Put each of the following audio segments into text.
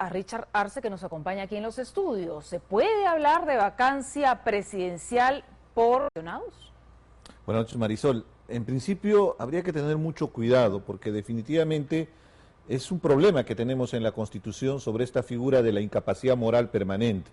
A Richard Arce, que nos acompaña aquí en los estudios. ¿Se puede hablar de vacancia presidencial por funcionados? Buenas noches, Marisol. En principio habría que tener mucho cuidado porque definitivamente es un problema que tenemos en la Constitución sobre esta figura de la incapacidad moral permanente.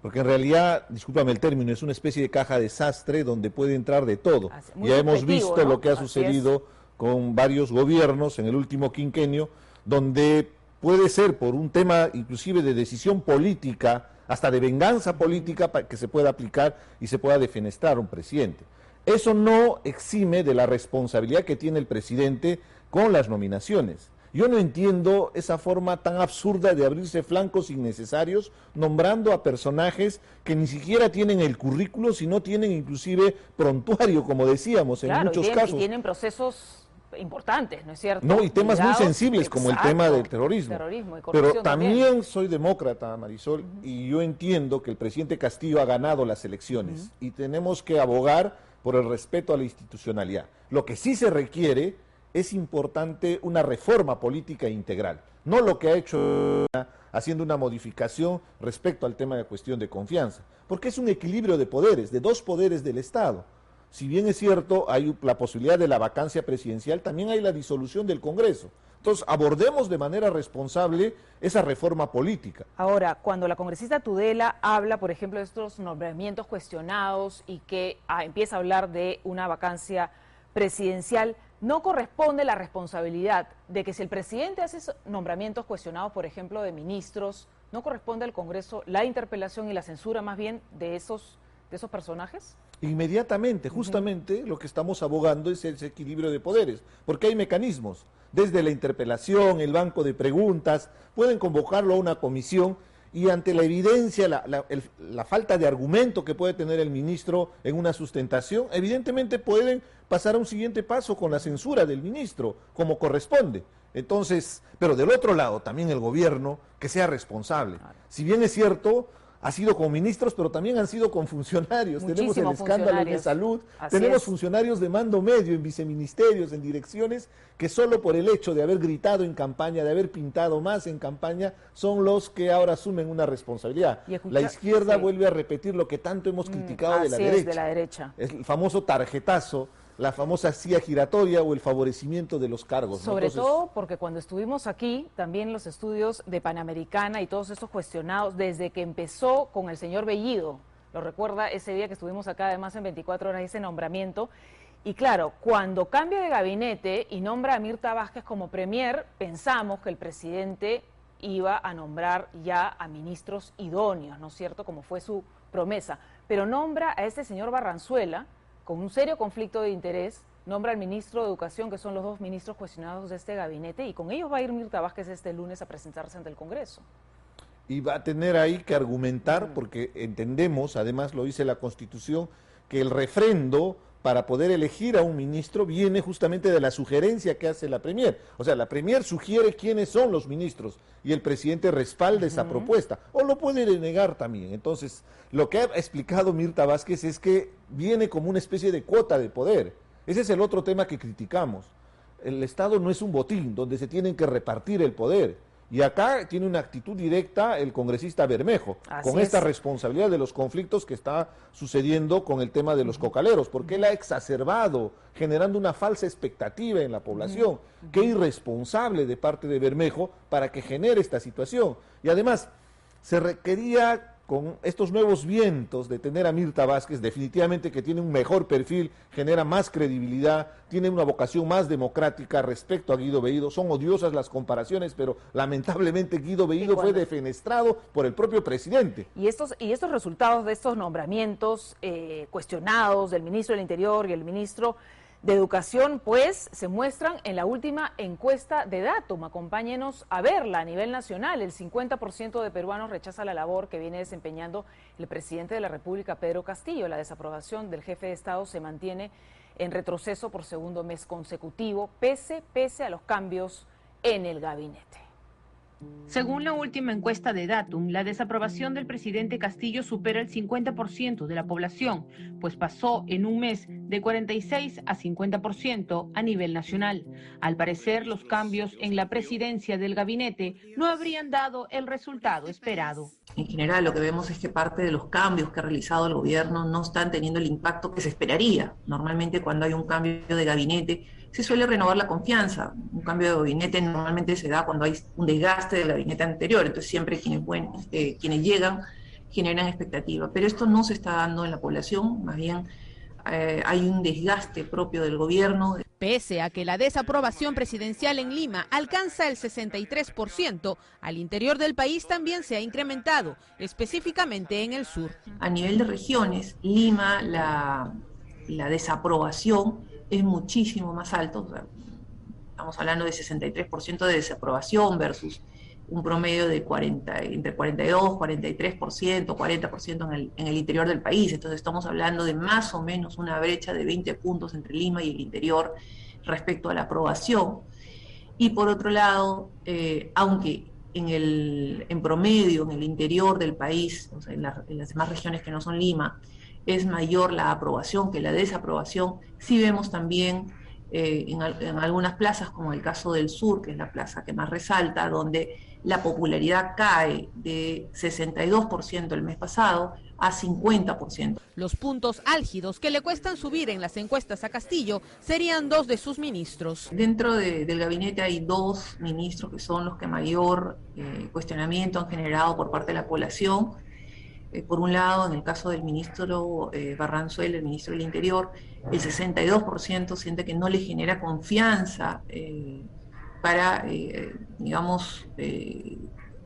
Porque en realidad, discúlpame el término, es una especie de caja desastre donde puede entrar de todo. Ya hemos visto, ¿no?, lo que ha sucedido con varios gobiernos en el último quinquenio, donde puede ser por un tema inclusive de decisión política, hasta de venganza política, para que se pueda aplicar y se pueda defenestrar a un presidente. Eso no exime de la responsabilidad que tiene el presidente con las nominaciones. Yo no entiendo esa forma tan absurda de abrirse flancos innecesarios, nombrando a personajes que ni siquiera tienen el currículo, sino tienen inclusive prontuario, como decíamos, en muchos casos. Y tienen procesos importantes, ¿no es cierto? No, y temas muy sensibles, como el tema del terrorismo. Y pero también soy demócrata, Marisol, y yo entiendo que el presidente Castillo ha ganado las elecciones y tenemos que abogar por el respeto a la institucionalidad. Lo que sí se requiere es importante una reforma política integral, no lo que ha hecho haciendo una modificación respecto al tema de cuestión de confianza, porque es un equilibrio de poderes, de dos poderes del Estado. Si bien es cierto, hay la posibilidad de la vacancia presidencial, también hay la disolución del Congreso. Entonces, abordemos de manera responsable esa reforma política. Ahora, cuando la congresista Tudela habla, por ejemplo, de estos nombramientos cuestionados y que empieza a hablar de una vacancia presidencial, ¿no corresponde la responsabilidad de que si el presidente hace esos nombramientos cuestionados, por ejemplo, de ministros, no corresponde al Congreso la interpelación y la censura más bien de esos personajes? Inmediatamente, justamente lo que estamos abogando es ese equilibrio de poderes, porque hay mecanismos, desde la interpelación, el banco de preguntas, pueden convocarlo a una comisión y ante la evidencia, la falta de argumento que puede tener el ministro en una sustentación, evidentemente pueden pasar a un siguiente paso con la censura del ministro, como corresponde. Entonces, pero del otro lado, también el gobierno, que sea responsable. Si bien es cierto, ha sido con ministros, pero también han sido con funcionarios. Tenemos el escándalo de salud, tenemos funcionarios de mando medio en viceministerios, en direcciones, que solo por el hecho de haber gritado en campaña, de haber pintado más en campaña, son los que ahora asumen una responsabilidad. La izquierda vuelve a repetir lo que tanto hemos criticado de la derecha. El famoso tarjetazo, la famosa silla giratoria o el favorecimiento de los cargos. Sobre todo porque cuando estuvimos aquí, también los estudios de Panamericana y todos estos cuestionados, desde que empezó con el señor Bellido, lo recuerda ese día que estuvimos acá, además en 24 horas, ese nombramiento, y claro, cuando cambia de gabinete y nombra a Mirta Vázquez como premier, pensamos que el presidente iba a nombrar ya a ministros idóneos, ¿no es cierto?, como fue su promesa, pero nombra a este señor Barranzuela, con un serio conflicto de interés, nombra al ministro de Educación, que son los dos ministros cuestionados de este gabinete, y con ellos va a ir Mirta Vázquez este lunes a presentarse ante el Congreso. Y va a tener ahí que argumentar, porque entendemos, además lo dice la Constitución, que el refrendo para poder elegir a un ministro viene justamente de la sugerencia que hace la Premier. O sea, la Premier sugiere quiénes son los ministros y el presidente respalda esa propuesta, o lo puede denegar también. Entonces, lo que ha explicado Mirta Vázquez es que viene como una especie de cuota de poder. Ese es el otro tema que criticamos. El Estado no es un botín donde se tienen que repartir el poder. Y acá tiene una actitud directa el congresista Bermejo, con esta responsabilidad de los conflictos que está sucediendo con el tema de los cocaleros, porque él ha exacerbado, generando una falsa expectativa en la población. Qué irresponsable de parte de Bermejo para que genere esta situación. Y además, se requería, con estos nuevos vientos de tener a Mirta Vázquez, definitivamente que tiene un mejor perfil, genera más credibilidad, tiene una vocación más democrática respecto a Guido Bellido. Son odiosas las comparaciones, pero lamentablemente Guido Bellido fue defenestrado por el propio presidente. Y estos resultados de estos nombramientos cuestionados del ministro del Interior y el ministro de Educación, pues se muestran en la última encuesta de Datum. Acompáñenos a verla a nivel nacional. El 50% de peruanos rechaza la labor que viene desempeñando el presidente de la República, Pedro Castillo. La desaprobación del jefe de Estado se mantiene en retroceso por segundo mes consecutivo, pese a los cambios en el gabinete. Según la última encuesta de Datum, la desaprobación del presidente Castillo supera el 50% de la población, pues pasó en un mes de 46 a 50% a nivel nacional. Al parecer, los cambios en la presidencia del gabinete no habrían dado el resultado esperado. En general, lo que vemos es que parte de los cambios que ha realizado el gobierno no están teniendo el impacto que se esperaría. Normalmente, cuando hay un cambio de gabinete, se suele renovar la confianza. Un cambio de gabinete normalmente se da cuando hay un desgaste del gabinete anterior, entonces siempre quienes llegan generan expectativa. Pero esto no se está dando en la población, más bien hay un desgaste propio del gobierno. Pese a que la desaprobación presidencial en Lima alcanza el 63%, al interior del país también se ha incrementado, específicamente en el sur. A nivel de regiones, Lima, la desaprobación es muchísimo más alto. O sea, estamos hablando de 63% de desaprobación versus un promedio de entre 42, 43%, 40% en el interior del país. Entonces estamos hablando de más o menos una brecha de 20 puntos entre Lima y el interior respecto a la aprobación. Y por otro lado, aunque en promedio en el interior del país, o sea, en las demás regiones que no son Lima, es mayor la aprobación que la desaprobación, sí vemos también en algunas plazas, como el caso del sur, que es la plaza que más resalta, donde la popularidad cae de 62% el mes pasado a 50%. Los puntos álgidos que le cuestan subir en las encuestas a Castillo serían dos de sus ministros. Dentro del gabinete hay dos ministros que son los que mayor cuestionamiento han generado por parte de la población. Por un lado, en el caso del ministro Barranzuela, el ministro del Interior, el 62% siente que no le genera confianza para,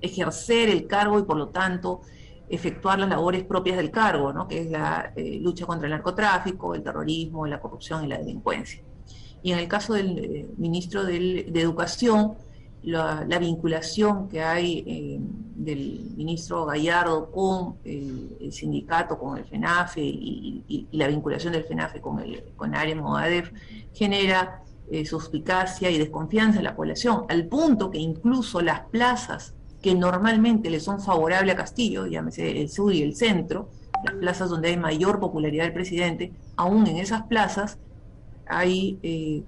ejercer el cargo y por lo tanto efectuar las labores propias del cargo, ¿no? Que es la lucha contra el narcotráfico, el terrorismo, la corrupción y la delincuencia. Y en el caso del ministro de Educación, la vinculación que hay del ministro Gallardo con el sindicato, con el FENAFE y la vinculación del FENAFE con área Movadef genera suspicacia y desconfianza en la población, al punto que incluso las plazas que normalmente le son favorables a Castillo, llámese el sur y el centro, las plazas donde hay mayor popularidad del presidente, aún en esas plazas hay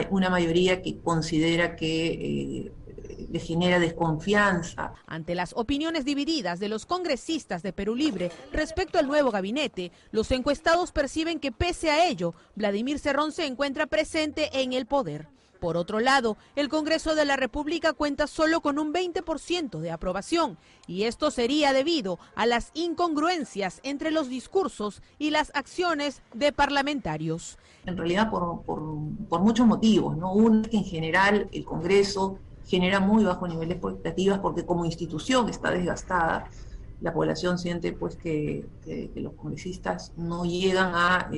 una mayoría que considera que le genera desconfianza. Ante las opiniones divididas de los congresistas de Perú Libre respecto al nuevo gabinete, los encuestados perciben que pese a ello, Vladimir Cerrón se encuentra presente en el poder. Por otro lado, el Congreso de la República cuenta solo con un 20% de aprobación, y esto sería debido a las incongruencias entre los discursos y las acciones de parlamentarios. En realidad por muchos motivos, ¿no? Uno es que en general el Congreso genera muy bajo nivel de expectativas porque como institución está desgastada. La población siente pues que los congresistas no llegan a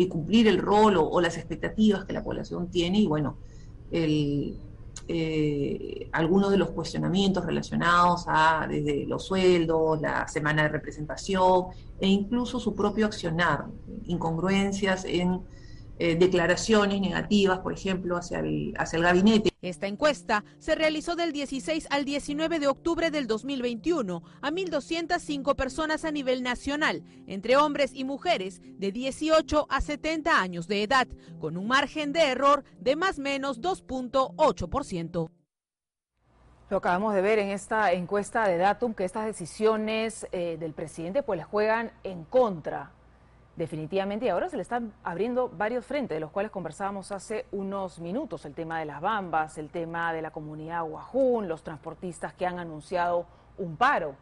cumplir el rol o las expectativas que la población tiene, y bueno, algunos de los cuestionamientos relacionados a desde los sueldos, la semana de representación e incluso su propio accionar, incongruencias en declaraciones negativas, por ejemplo, hacia el gabinete. Esta encuesta se realizó del 16 al 19 de octubre del 2021 a 1.205 personas a nivel nacional, entre hombres y mujeres de 18 a 70 años de edad, con un margen de error de más o menos 2.8%. Lo acabamos de ver en esta encuesta de Datum, que estas decisiones del presidente pues les juegan en contra. Definitivamente, y ahora se le están abriendo varios frentes, de los cuales conversábamos hace unos minutos, el tema de las bambas, el tema de la comunidad Guajún, los transportistas que han anunciado un paro.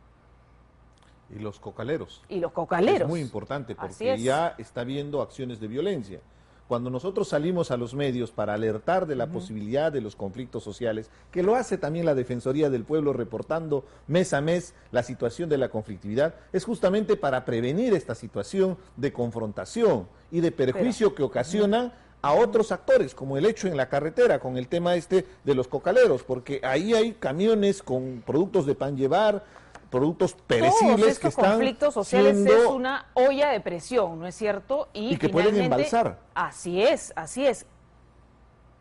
Y los cocaleros. Y los cocaleros. Es muy importante porque ya está habiendo acciones de violencia. Cuando nosotros salimos a los medios para alertar de la posibilidad de los conflictos sociales, que lo hace también la Defensoría del Pueblo reportando mes a mes la situación de la conflictividad, es justamente para prevenir esta situación de confrontación y de perjuicio que ocasiona a otros actores, como el hecho en la carretera con el tema de los cocaleros, porque ahí hay camiones con productos de pan llevar, productos perecibles que están conflictos sociales es una olla de presión, ¿no es cierto? Y que pueden embalsar. Así es, así es.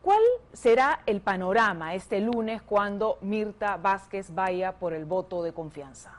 ¿Cuál será el panorama este lunes cuando Mirta Vázquez vaya por el voto de confianza?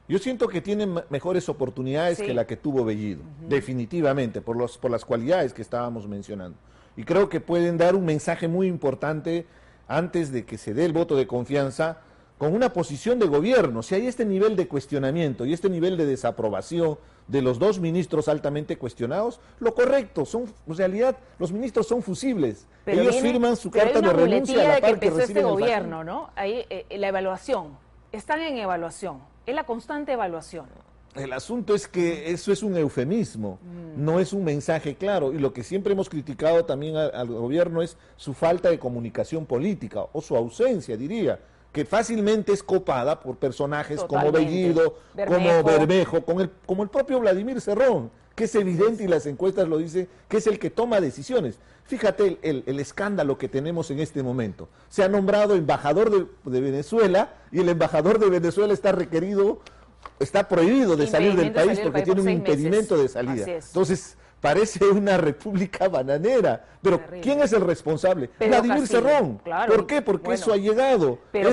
Yo siento que tienen mejores oportunidades que la que tuvo Bellido, definitivamente, por las cualidades que estábamos mencionando. Y creo que pueden dar un mensaje muy importante antes de que se dé el voto de confianza, con una posición de gobierno. Si hay este nivel de cuestionamiento y este nivel de desaprobación de los dos ministros altamente cuestionados, lo correcto, en realidad los ministros son fusibles. Pero ellos firman su carta de renuncia a la par que reciben el gobierno, ¿no? Ahí, la evaluación, están en evaluación, es la constante evaluación. El asunto es que eso es un eufemismo, no es un mensaje claro, y lo que siempre hemos criticado también al gobierno es su falta de comunicación política, o su ausencia, diría, que fácilmente es copada por personajes como Bellido, como Bermejo, como el propio Vladimir Cerrón, que es evidente y las encuestas lo dicen, que es el que toma decisiones. Fíjate el escándalo que tenemos en este momento. Se ha nombrado embajador de Venezuela y el embajador de Venezuela está prohibido de salir del país porque tiene un impedimento de salida. Entonces, parece una república bananera. Pero ¿quién es el responsable? Vladimir Cerrón. Claro. ¿Por qué? Porque eso ha llegado. Pero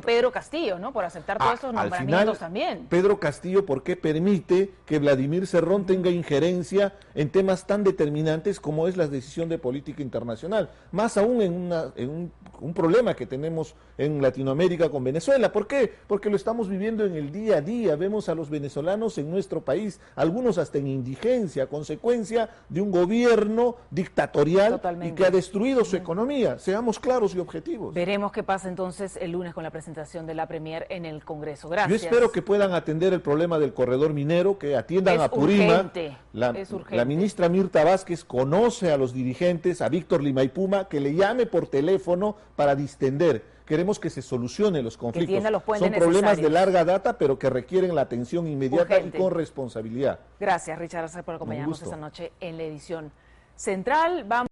Pedro Castillo, ¿no? Por aceptar todos estos nombramientos también. Pedro Castillo, ¿por qué permite que Vladimir Cerrón tenga injerencia en temas tan determinantes como es la decisión de política internacional? Más aún en un problema que tenemos en Latinoamérica con Venezuela. ¿Por qué? Porque lo estamos viviendo en el día a día. Vemos a los venezolanos en nuestro país, algunos hasta en indigencia, consecuencia de un gobierno dictatorial. Totalmente. Y que ha destruido su economía. Seamos claros y objetivos. Veremos qué pasa entonces el lunes con la presentación de la Premier en el Congreso. Gracias. Yo espero que puedan atender el problema del corredor minero, que atiendan a Purima. La ministra Mirta Vázquez conoce a los dirigentes, a Víctor Limaipuma, que le llame por teléfono para distender. Queremos que se solucionen los conflictos. Son problemas de larga data, pero que requieren la atención inmediata y con responsabilidad. Gracias, Richard, por acompañarnos esta noche en la edición central. Vamos